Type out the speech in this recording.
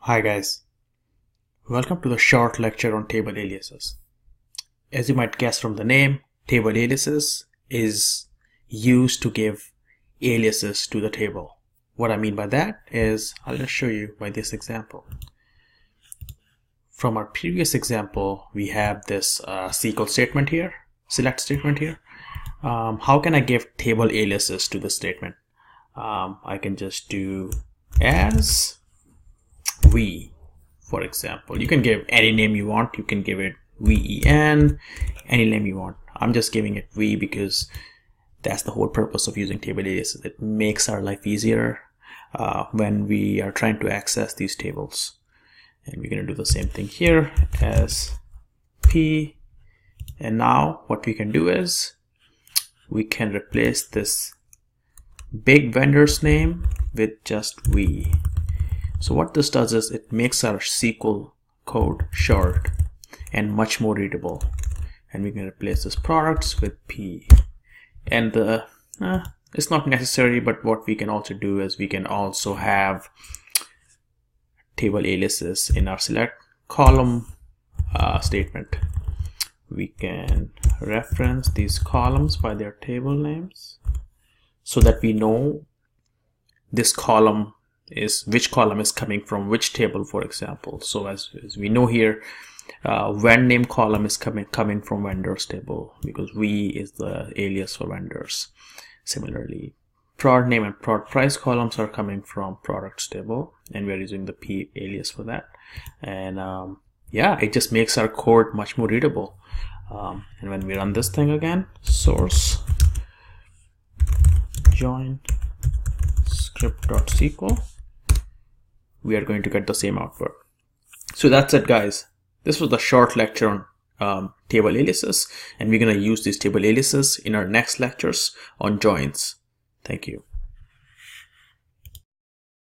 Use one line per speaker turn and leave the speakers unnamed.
Hi guys, welcome to the short lecture on table aliases. As you might guess from the name, table aliases is used to give aliases to the table. What I mean by that is, I'll just show you by this example. From our previous example, we have this SQL statement here, select statement here. How can I give table aliases to the statement? I can just do as v, for example. You can give any name you want. You can give it ven, any name you want. I'm just giving it v because that's the whole purpose of using table aliases. It makes our life easier when we are trying to access these tables. And we're going to do the same thing here as p. And now what we can do is we can replace this big vendor's name with just v. So what this does is it makes our SQL code short and much more readable. And we can replace this products with p. And it's not necessary, but what we can also do is we can also have table aliases in our select column statement. We can reference these columns by their table names so that we know this column is which column is coming from which table, for example. So as we know here, vendor name column is coming from vendors table because v is the alias for vendors. Similarly, product name and product price columns are coming from products table, and we are using the p alias for that. And yeah, it just makes our code much more readable. And when we run this thing again, source join script.sql, we are going to get the same output. So that's it, guys. This was the short lecture on table aliases, and we're going to use these table aliases in our next lectures on joins. Thank you.